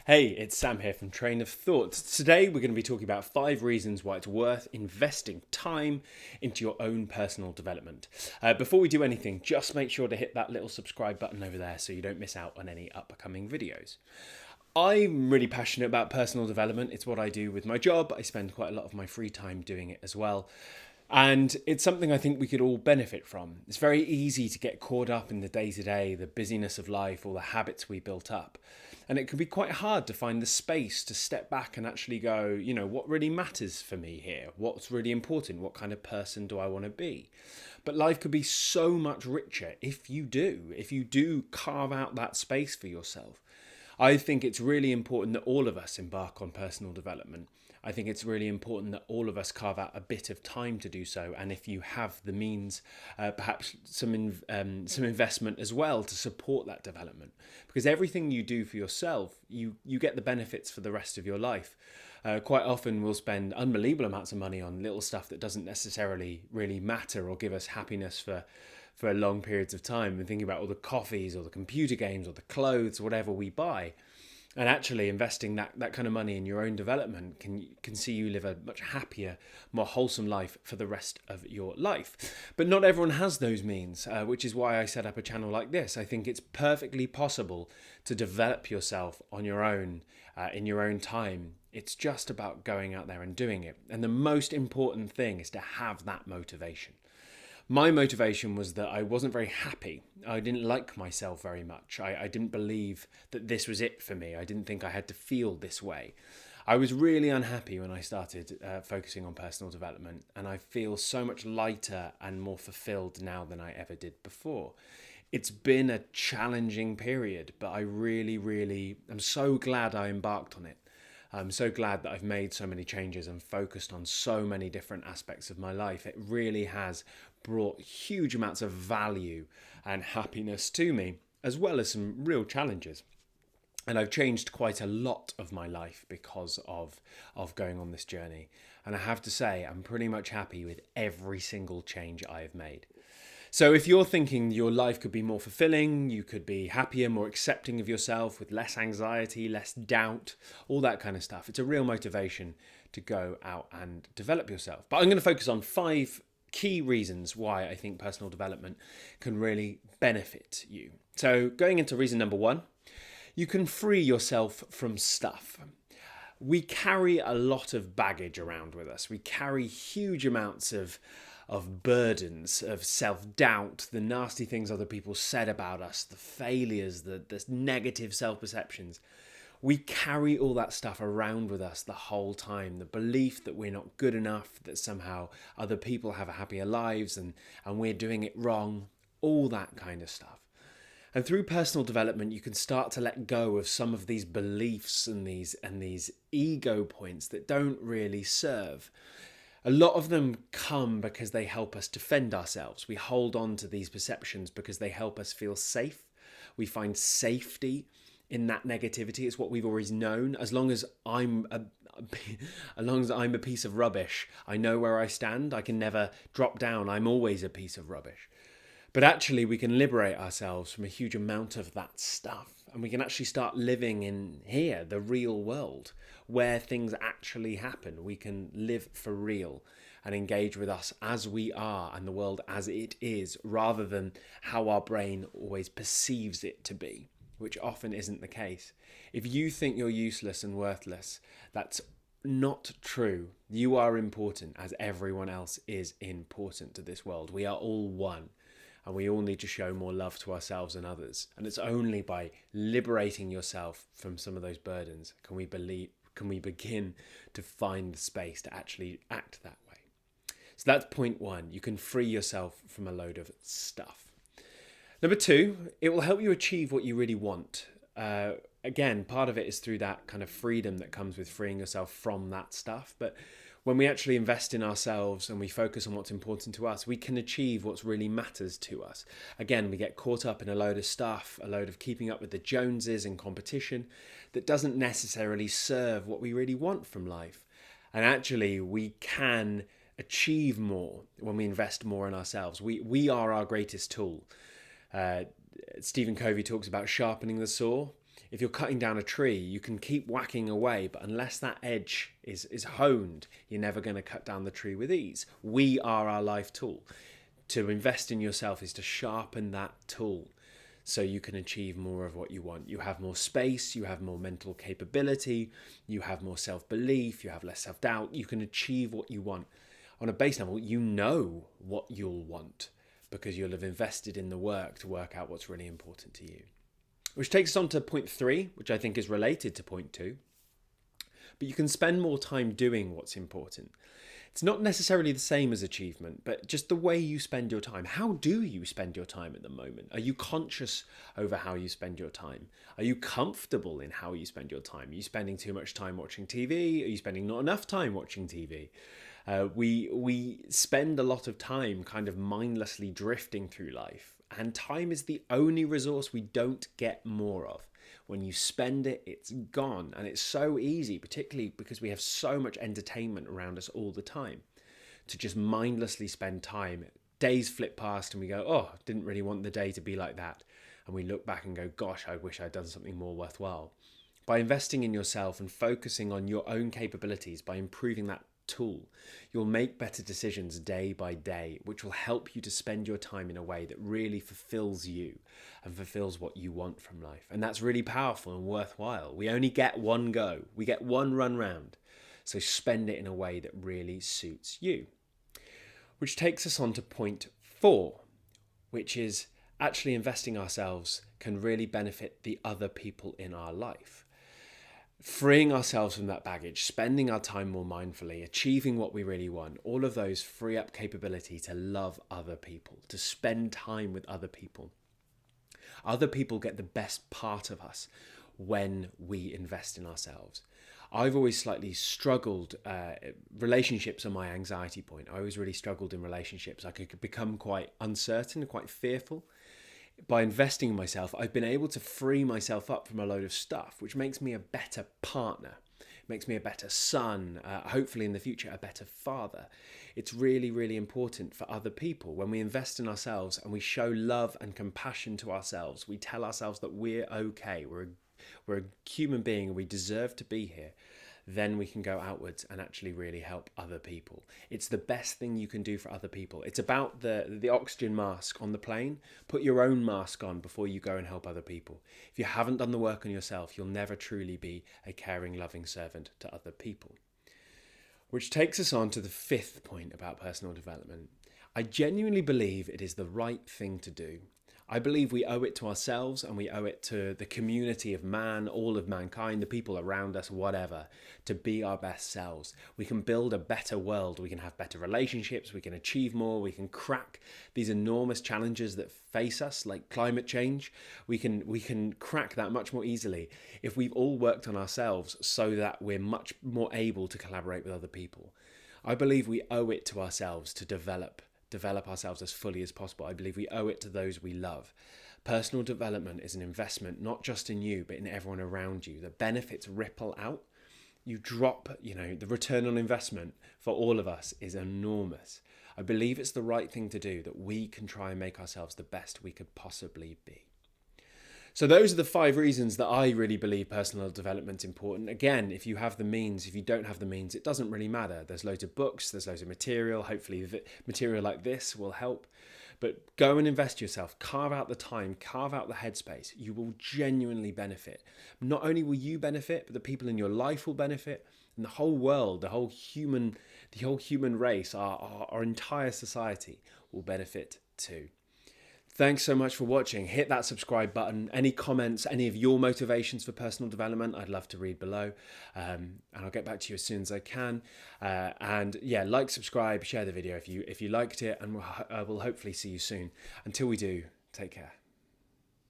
Hey, it's Sam here from Train of Thoughts. Today we're going to be talking about 5 reasons why it's worth investing time into your own personal development. Before we do anything, just make sure to hit that little subscribe button over there so you don't miss out on any upcoming videos. I'm really passionate about personal development. It's what I do with my job. I spend quite a lot of my free time doing it as well. And it's something I think we could all benefit from. It's very easy to get caught up in the day to day, the busyness of life, all the habits we built up. And it can be quite hard to find the space to step back and actually go, what really matters for me here? What's really important? What kind of person do I want to be? But life could be so much richer if you do carve out that space for yourself. I think it's really important that all of us embark on personal development. I think it's really important that all of us carve out a bit of time to do so. And if you have the means, perhaps some investment as well to support that development. Because everything you do for yourself, you get the benefits for the rest of your life. Quite often we'll spend unbelievable amounts of money on little stuff that doesn't necessarily really matter or give us happiness for long periods of time, and thinking about all the coffees or the computer games or the clothes, whatever we buy. And actually investing that kind of money in your own development can see you live a much happier, more wholesome life for the rest of your life. But not everyone has those means, which is why I set up a channel like this. I think it's perfectly possible to develop yourself on your own, in your own time. It's just about going out there and doing it. And the most important thing is to have that motivation. My motivation was that I wasn't very happy. I didn't like myself very much. I didn't believe that this was it for me. I didn't think I had to feel this way. I was really unhappy when I started focusing on personal development, and I feel so much lighter and more fulfilled now than I ever did before. It's been a challenging period, but I really am so glad I embarked on it. I'm so glad that I've made so many changes and focused on so many different aspects of my life. It really has brought huge amounts of value and happiness to me, as well as some real challenges. And I've changed quite a lot of my life because of going on this journey. And I have to say, I'm pretty much happy with every single change I have made. So if you're thinking your life could be more fulfilling, you could be happier, more accepting of yourself, with less anxiety, less doubt, all that kind of stuff, it's a real motivation to go out and develop yourself. But I'm going to focus on 5 key reasons why I think personal development can really benefit you. So going into reason number 1, you can free yourself from stuff. We carry a lot of baggage around with us. We carry huge amounts of burdens, of self-doubt, the nasty things other people said about us, the failures, the negative self-perceptions. We carry all that stuff around with us the whole time. The belief that we're not good enough, that somehow other people have happier lives and we're doing it wrong, all that kind of stuff. And through personal development, you can start to let go of some of these beliefs and these ego points that don't really serve. A lot of them come because they help us defend ourselves. We hold on to these perceptions because they help us feel safe. We find safety in that negativity. It's what we've always known. As long as I'm a piece of rubbish, I know where I stand. I can never drop down. I'm always a piece of rubbish. But actually, we can liberate ourselves from a huge amount of that stuff. And we can actually start living in here, the real world, where things actually happen. We can live for real and engage with us as we are and the world as it is, rather than how our brain always perceives it to be, which often isn't the case. If you think you're useless and worthless, that's not true. You are important, as everyone else is important to this world. We are all one. And we all need to show more love to ourselves and others. And it's only by liberating yourself from some of those burdens can we begin to find the space to actually act that way. So that's point 1. You can free yourself from a load of stuff. Number 2, it will help you achieve what you really want. Again, part of it is through that kind of freedom that comes with freeing yourself from that stuff. But when we actually invest in ourselves and we focus on what's important to us, we can achieve what really matters to us. Again, we get caught up in a load of stuff, a load of keeping up with the Joneses and competition that doesn't necessarily serve what we really want from life. And actually, we can achieve more when we invest more in ourselves. We are our greatest tool. Stephen Covey talks about sharpening the saw. If you're cutting down a tree, you can keep whacking away, but unless that edge is honed, you're never going to cut down the tree with ease. We are our life tool. To invest in yourself is to sharpen that tool so you can achieve more of what you want. You have more space, you have more mental capability, you have more self-belief, you have less self-doubt. You can achieve what you want. On a base level, you know what you'll want because you'll have invested in the work to work out what's really important to you. Which takes us on to point 3, which I think is related to point 2. But you can spend more time doing what's important. It's not necessarily the same as achievement, but just the way you spend your time. How do you spend your time at the moment? Are you conscious over how you spend your time? Are you comfortable in how you spend your time? Are you spending too much time watching TV? Are you spending not enough time watching TV? We spend a lot of time kind of mindlessly drifting through life, and time is the only resource we don't get more of. When you spend it, it's gone. And it's so easy, particularly because we have so much entertainment around us all the time, to just mindlessly spend time. Days flip past and we go, oh, didn't really want the day to be like that. And we look back and go, gosh, I wish I'd done something more worthwhile. By investing in yourself and focusing on your own capabilities, by improving that tool, you'll make better decisions day by day, which will help you to spend your time in a way that really fulfills you and fulfills what you want from life. And that's really powerful and worthwhile. We only get one go. We get one run round. So spend it in a way that really suits you. Which takes us on to point 4, which is actually investing ourselves can really benefit the other people in our life. Freeing ourselves from that baggage, spending our time more mindfully, achieving what we really want, all of those free up capability to love other people, to spend time with other people. Other people get the best part of us when we invest in ourselves. I've always slightly struggled, relationships are my anxiety point. I always really struggled in relationships. I could become quite uncertain, quite fearful. By investing in myself, I've been able to free myself up from a load of stuff, which makes me a better partner. It makes me a better son, hopefully in the future, a better father. It's really, really important for other people. When we invest in ourselves and we show love and compassion to ourselves, we tell ourselves that we're okay, we're a human being and we deserve to be here, then we can go outwards and actually really help other people. It's the best thing you can do for other people. It's about the oxygen mask on the plane. Put your own mask on before you go and help other people. If you haven't done the work on yourself, you'll never truly be a caring, loving servant to other people. Which takes us on to the 5th point about personal development. I genuinely believe it is the right thing to do. I believe we owe it to ourselves and we owe it to the community of man, all of mankind, the people around us, whatever, to be our best selves. We can build a better world. We can have better relationships. We can achieve more. We can crack these enormous challenges that face us, like climate change. We can crack that much more easily if we've all worked on ourselves so that we're much more able to collaborate with other people. I believe we owe it to ourselves to develop ourselves as fully as possible. I believe we owe it to those we love. Personal development is an investment, not just in you, but in everyone around you. The benefits ripple out. You drop, the return on investment for all of us is enormous. I believe it's the right thing to do, that we can try and make ourselves the best we could possibly be. So those are the 5 reasons that I really believe personal development is important. Again, if you have the means, if you don't have the means, it doesn't really matter. There's loads of books, there's loads of material. Hopefully material like this will help. But go and invest yourself. Carve out the time, carve out the headspace. You will genuinely benefit. Not only will you benefit, but the people in your life will benefit. And the whole world, the whole human race, our entire society will benefit too. Thanks so much for watching. Hit that subscribe button. Any comments, any of your motivations for personal development, I'd love to read below. And I'll get back to you as soon as I can. And yeah, like, subscribe, share the video if you liked it, and I will hopefully see you soon. Until we do, take care.